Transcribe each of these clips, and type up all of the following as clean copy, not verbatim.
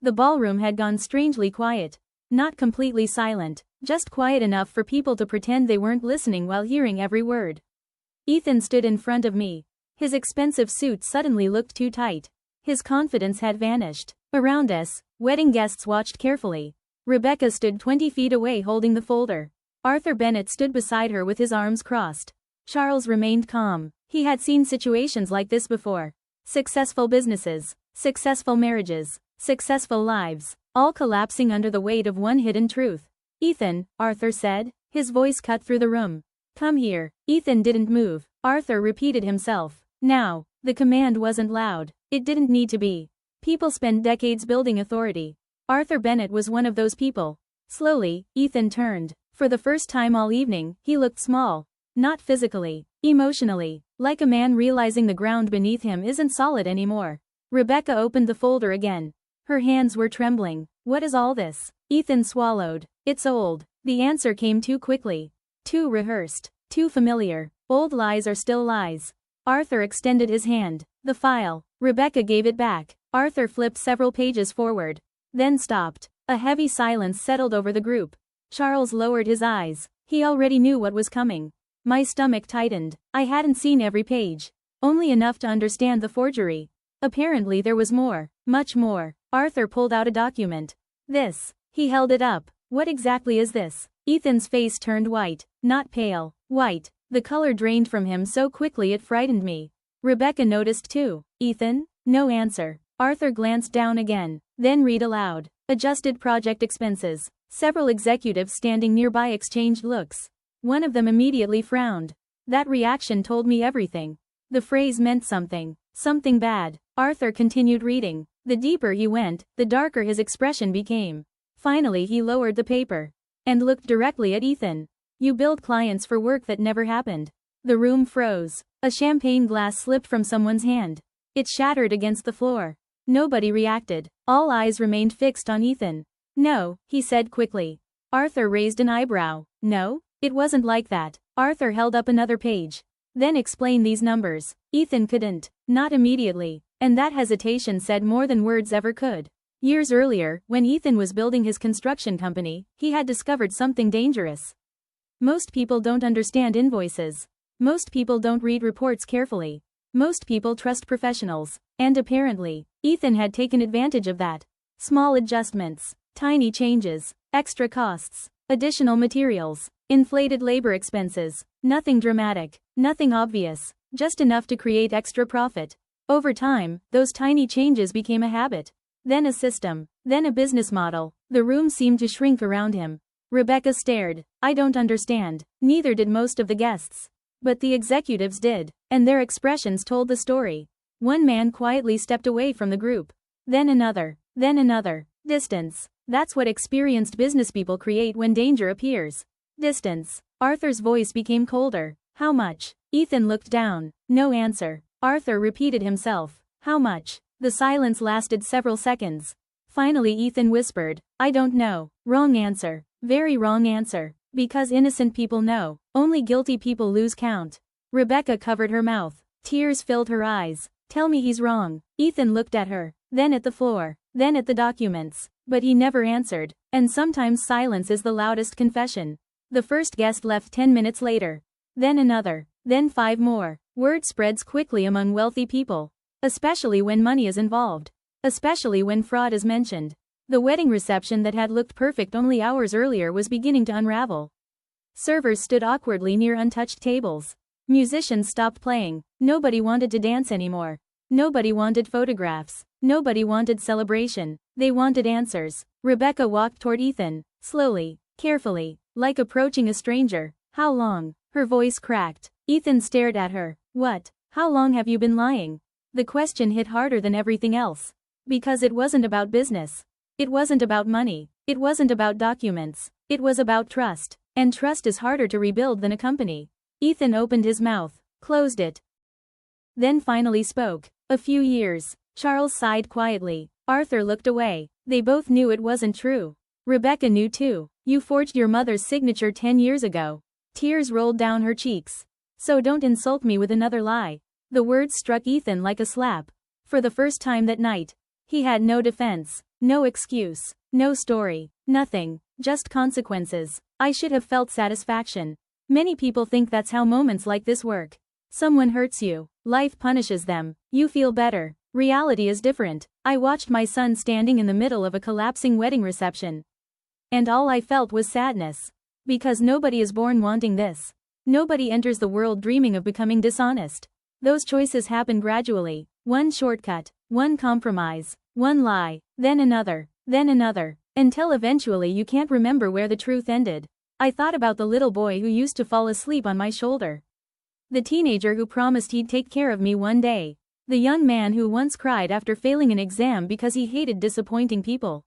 The ballroom had gone strangely quiet. Not completely silent, just quiet enough for people to pretend they weren't listening while hearing every word. Ethan stood in front of me. His expensive suit suddenly looked too tight. His confidence had vanished. Around us, wedding guests watched carefully. Rebecca stood 20 feet away holding the folder. Arthur Bennett stood beside her with his arms crossed. Charles remained calm. He had seen situations like this before. Successful businesses, successful marriages, successful lives, all collapsing under the weight of one hidden truth. "Ethan," Arthur said, his voice cut through the room. "Come here." Ethan didn't move. Arthur repeated himself. Now, the command wasn't loud. It didn't need to be. People spend decades building authority. Arthur Bennett was one of those people. Slowly, Ethan turned. For the first time all evening, he looked small. Not physically, emotionally, like a man realizing the ground beneath him isn't solid anymore. Rebecca opened the folder again. Her hands were trembling. "What is all this?" Ethan swallowed. "It's old." The answer came too quickly. Too rehearsed. Too familiar. Old lies are still lies. Arthur extended his hand. "The file." Rebecca gave it back. Arthur flipped several pages forward. Then stopped. A heavy silence settled over the group. Charles lowered his eyes. He already knew what was coming. My stomach tightened. I hadn't seen every page. Only enough to understand the forgery. Apparently there was more. Much more. Arthur pulled out a document. "This." He held it up. "What exactly is this?" Ethan's face turned white. Not pale. White. The color drained from him so quickly it frightened me. Rebecca noticed too. "Ethan?" No answer. Arthur glanced down again. Then read aloud. "Adjusted project expenses." Several executives standing nearby exchanged looks. One of them immediately frowned. That reaction told me everything. The phrase meant something. Something bad. Arthur continued reading. The deeper he went, the darker his expression became. Finally he lowered the paper. And looked directly at Ethan. "You build clients for work that never happened." The room froze. A champagne glass slipped from someone's hand. It shattered against the floor. Nobody reacted. All eyes remained fixed on Ethan. "No," he said quickly. Arthur raised an eyebrow. "No? It wasn't like that." Arthur held up another page. "Then explain these numbers." Ethan couldn't. Not immediately. And that hesitation said more than words ever could. Years earlier, when Ethan was building his construction company, he had discovered something dangerous. Most people don't understand invoices. Most people don't read reports carefully. Most people trust professionals. And apparently, Ethan had taken advantage of that. Small adjustments. Tiny changes, extra costs, additional materials, inflated labor expenses, nothing dramatic, nothing obvious, just enough to create extra profit. Over time, those tiny changes became a habit. Then a system, then a business model. The room seemed to shrink around him. Rebecca stared. "I don't understand." Neither did most of the guests. But the executives did, and their expressions told the story. One man quietly stepped away from the group. Then another. Then another. Distance. That's what experienced businesspeople create when danger appears. Distance. Arthur's voice became colder. "How much?" Ethan looked down. No answer. Arthur repeated himself. "How much?" The silence lasted several seconds. Finally Ethan whispered, "I don't know." Wrong answer. Very wrong answer. Because innocent people know. Only guilty people lose count. Rebecca covered her mouth. Tears filled her eyes. "Tell me he's wrong." Ethan looked at her. Then at the floor. Then at the documents. But he never answered. And sometimes silence is the loudest confession. The first guest left 10 minutes later. Then another. Then 5 more. Word spreads quickly among wealthy people. Especially when money is involved. Especially when fraud is mentioned. The wedding reception that had looked perfect only hours earlier was beginning to unravel. Servers stood awkwardly near untouched tables. Musicians stopped playing. Nobody wanted to dance anymore. Nobody wanted photographs. Nobody wanted celebration. They wanted answers. Rebecca walked toward Ethan. Slowly. Carefully. Like approaching a stranger. "How long?" Her voice cracked. Ethan stared at her. "What? How long have you been lying?" The question hit harder than everything else. Because it wasn't about business. It wasn't about money. It wasn't about documents. It was about trust. And trust is harder to rebuild than a company. Ethan opened his mouth. Closed it. Then finally spoke. "A few years." Charles sighed quietly. Arthur looked away. They both knew it wasn't true. Rebecca knew too. "You forged your mother's signature 10 years ago." Tears rolled down her cheeks. "So don't insult me with another lie." The words struck Ethan like a slap. For the first time that night, he had no defense. No excuse. No story. Nothing. Just consequences. I should have felt satisfaction. Many people think that's how moments like this work. Someone hurts you. Life punishes them. You feel better. Reality is different. I watched my son standing in the middle of a collapsing wedding reception. And all I felt was sadness. Because nobody is born wanting this. Nobody enters the world dreaming of becoming dishonest. Those choices happen gradually. One shortcut, one compromise, one lie, then another, until eventually you can't remember where the truth ended. I thought about the little boy who used to fall asleep on my shoulder. The teenager who promised he'd take care of me one day. The young man who once cried after failing an exam because he hated disappointing people.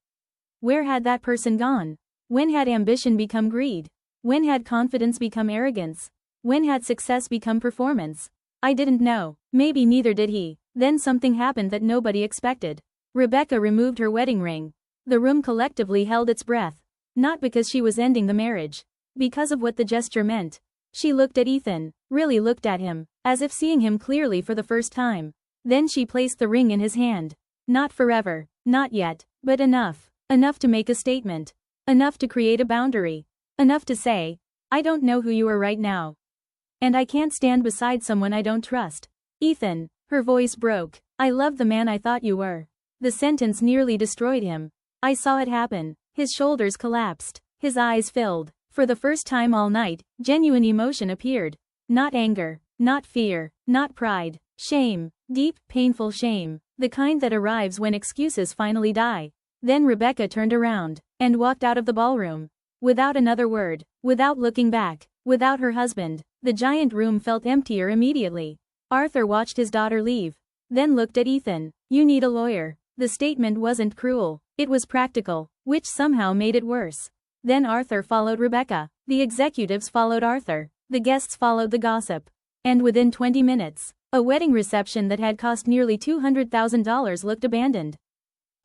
Where had that person gone? When had ambition become greed? When had confidence become arrogance? When had success become performance? I didn't know. Maybe neither did he. Then something happened that nobody expected. Rebecca removed her wedding ring. The room collectively held its breath. Not because she was ending the marriage. Because of what the gesture meant. She looked at Ethan, really looked at him, as if seeing him clearly for the first time. Then she placed the ring in his hand. Not forever, not yet, but enough. Enough to make a statement. Enough to create a boundary. Enough to say, I don't know who you are right now. And I can't stand beside someone I don't trust. Ethan, her voice broke. I love the man I thought you were. The sentence nearly destroyed him. I saw it happen. His shoulders collapsed. His eyes filled. For the first time all night, genuine emotion appeared. Not anger, not fear, not pride. Shame. Deep, painful shame. The kind that arrives when excuses finally die. Then Rebecca turned around and walked out of the ballroom. Without another word, without looking back, without her husband, the giant room felt emptier immediately. Arthur watched his daughter leave. Then looked at Ethan. You need a lawyer. The statement wasn't cruel. It was practical, which somehow made it worse. Then Arthur followed Rebecca. The executives followed Arthur. The guests followed the gossip. And within 20 minutes, a wedding reception that had cost nearly $200,000 looked abandoned.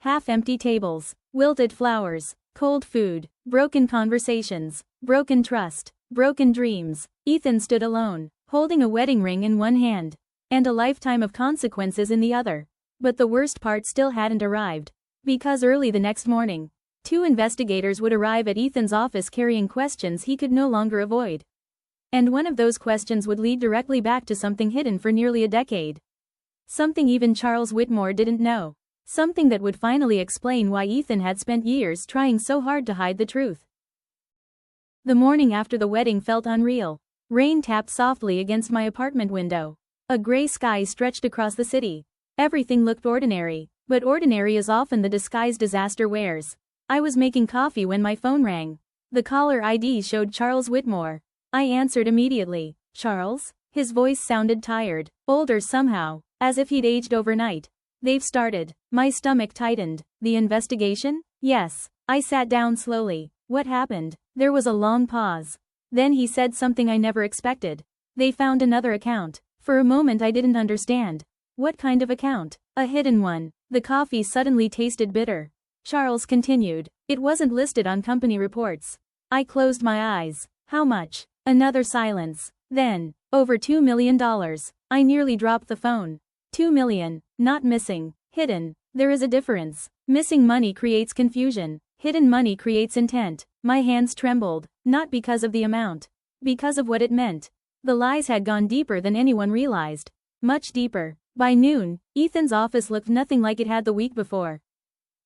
Half-empty tables, wilted flowers, cold food, broken conversations, broken trust, broken dreams. Ethan stood alone, holding a wedding ring in one hand, and a lifetime of consequences in the other. But the worst part still hadn't arrived. Because early the next morning, 2 investigators would arrive at Ethan's office carrying questions he could no longer avoid. And one of those questions would lead directly back to something hidden for nearly a decade. Something even Charles Whitmore didn't know. Something that would finally explain why Ethan had spent years trying so hard to hide the truth. The morning after the wedding felt unreal. Rain tapped softly against my apartment window. A gray sky stretched across the city. Everything looked ordinary, but ordinary is often the disguise disaster wears. I was making coffee when my phone rang. The caller ID showed Charles Whitmore. I answered immediately. Charles? His voice sounded tired, older somehow, as if he'd aged overnight. They've started. My stomach tightened. The investigation? Yes. I sat down slowly. What happened? There was a long pause. Then he said something I never expected. They found another account. For a moment I didn't understand. What kind of account? A hidden one. The coffee suddenly tasted bitter. Charles continued. It wasn't listed on company reports. I closed my eyes. How much? Another silence. Then, over $2 million. I nearly dropped the phone. 2 million. Not missing. Hidden. There is a difference. Missing money creates confusion. Hidden money creates intent. My hands trembled. Not because of the amount. Because of what it meant. The lies had gone deeper than anyone realized. Much deeper. By noon, Ethan's office looked nothing like it had the week before.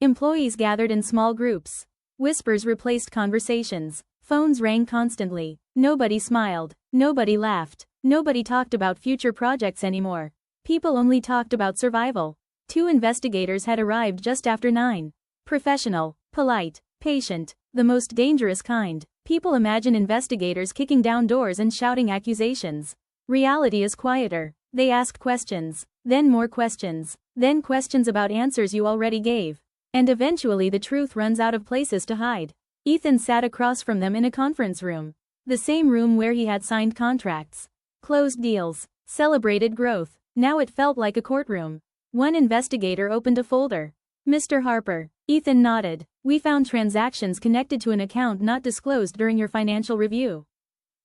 Employees gathered in small groups. Whispers replaced conversations. Phones rang constantly. Nobody smiled. Nobody laughed. Nobody talked about future projects anymore. People only talked about survival. 2 investigators had arrived just after 9. Professional, polite, patient, the most dangerous kind. People imagine investigators kicking down doors and shouting accusations. Reality is quieter. They asked questions, then more questions, then questions about answers you already gave. And eventually the truth runs out of places to hide. Ethan sat across from them in a conference room. The same room where he had signed contracts, closed deals, celebrated growth. Now it felt like a courtroom. One investigator opened a folder. Mr. Harper. Ethan nodded. We found transactions connected to an account not disclosed during your financial review.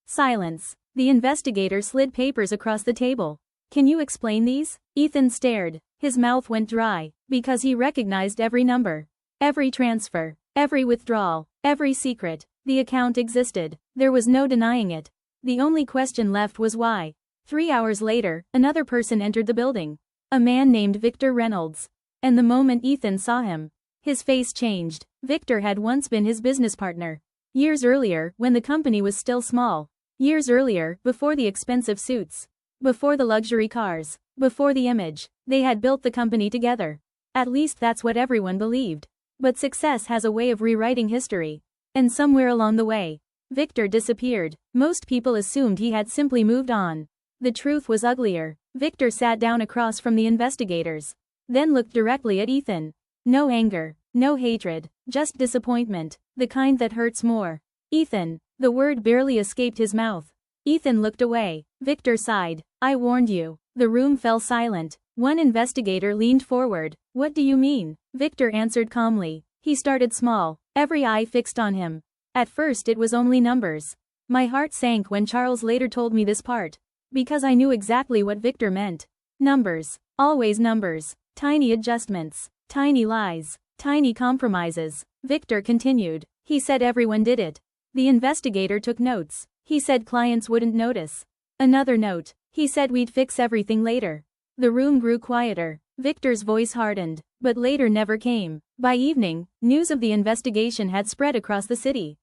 Silence. The investigator slid papers across the table. Can you explain these? Ethan stared. His mouth went dry, because he recognized every number. Every transfer, every withdrawal, every secret. The account existed. There was no denying it. The only question left was why. 3 hours later, another person entered the building. A man named Victor Reynolds. And the moment Ethan saw him, his face changed. Victor had once been his business partner. Years earlier, when the company was still small. Years earlier, before the expensive suits. Before the luxury cars. Before the image. They had built the company together. At least that's what everyone believed. But success has a way of rewriting history. And somewhere along the way, Victor disappeared. Most people assumed he had simply moved on. The truth was uglier. Victor sat down across from the investigators. Then looked directly at Ethan. No anger, no hatred, just disappointment, the kind that hurts more. Ethan. The word barely escaped his mouth. Ethan looked away. Victor sighed. I warned you. The room fell silent. One investigator leaned forward. What do you mean? Victor answered calmly. He started small, every eye fixed on him. At first it was only numbers. My heart sank when Charles later told me this part. Because I knew exactly what Victor meant. Numbers. Always numbers. Tiny adjustments. Tiny lies. Tiny compromises. Victor continued. He said everyone did it. The investigator took notes. He said clients wouldn't notice. Another note. He said we'd fix everything later. The room grew quieter. Victor's voice hardened, but later never came. By evening, news of the investigation had spread across the city.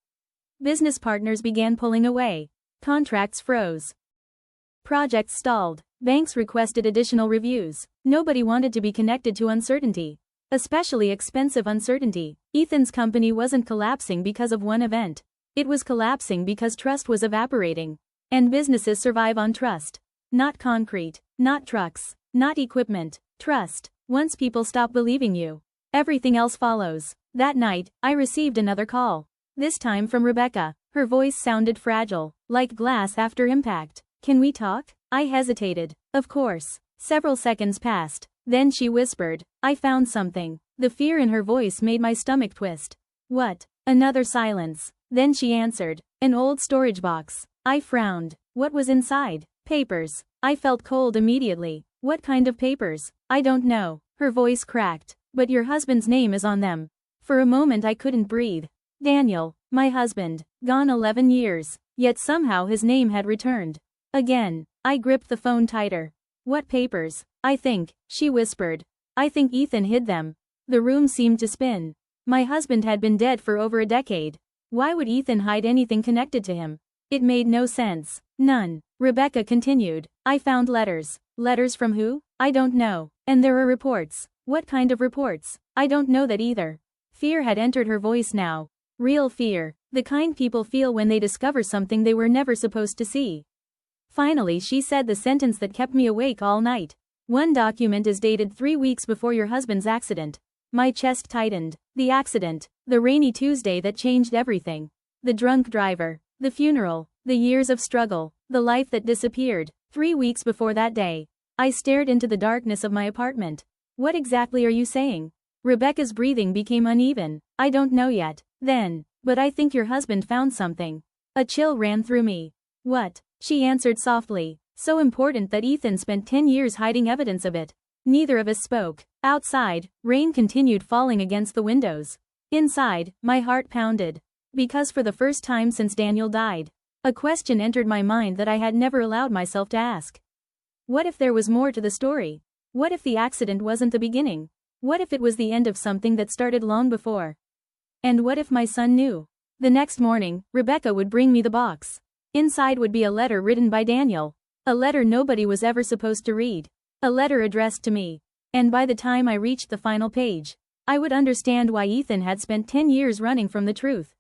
Business partners began pulling away. Contracts froze. Projects stalled. Banks requested additional reviews. Nobody wanted to be connected to uncertainty. Especially expensive uncertainty. Ethan's company wasn't collapsing because of one event. It was collapsing because trust was evaporating. And businesses survive on trust. Not concrete. Not trucks. Not equipment. Trust. Once people stop believing you, everything else follows. That night, I received another call. This time from Rebecca. Her voice sounded fragile, like glass after impact. Can we talk? I hesitated. Of course. Several seconds passed. Then she whispered, I found something. The fear in her voice made my stomach twist. What? Another silence. Then she answered, an old storage box. I frowned. What was inside? Papers. I felt cold immediately. What kind of papers? I don't know. Her voice cracked. But your husband's name is on them. For a moment I couldn't breathe. Daniel, my husband, gone 11 years. Yet somehow his name had returned. Again, I gripped the phone tighter. What papers? I think, she whispered. I think Ethan hid them. The room seemed to spin. My husband had been dead for over a decade. Why would Ethan hide anything connected to him? It made no sense. None. Rebecca continued. I found letters. Letters from who? I don't know. And there are reports. What kind of reports? I don't know that either. Fear had entered her voice now. Real fear. The kind people feel when they discover something they were never supposed to see. Finally she said the sentence that kept me awake all night. One document is dated 3 weeks before your husband's accident. My chest tightened. The accident. The rainy Tuesday that changed everything. The drunk driver. The funeral. The years of struggle. The life that disappeared. 3 weeks before that day. I stared into the darkness of my apartment. What exactly are you saying? Rebecca's breathing became uneven. I don't know yet. Then. But I think your husband found something. A chill ran through me. What? She answered softly. So important that Ethan spent 10 years hiding evidence of it. Neither of us spoke. Outside, rain continued falling against the windows. Inside, my heart pounded. Because for the first time since Daniel died, a question entered my mind that I had never allowed myself to ask. What if there was more to the story? What if the accident wasn't the beginning? What if it was the end of something that started long before? And what if my son knew? The next morning, Rebecca would bring me the box. Inside would be a letter written by Daniel. A letter nobody was ever supposed to read. A letter addressed to me. And by the time I reached the final page, I would understand why Ethan had spent 10 years running from the truth.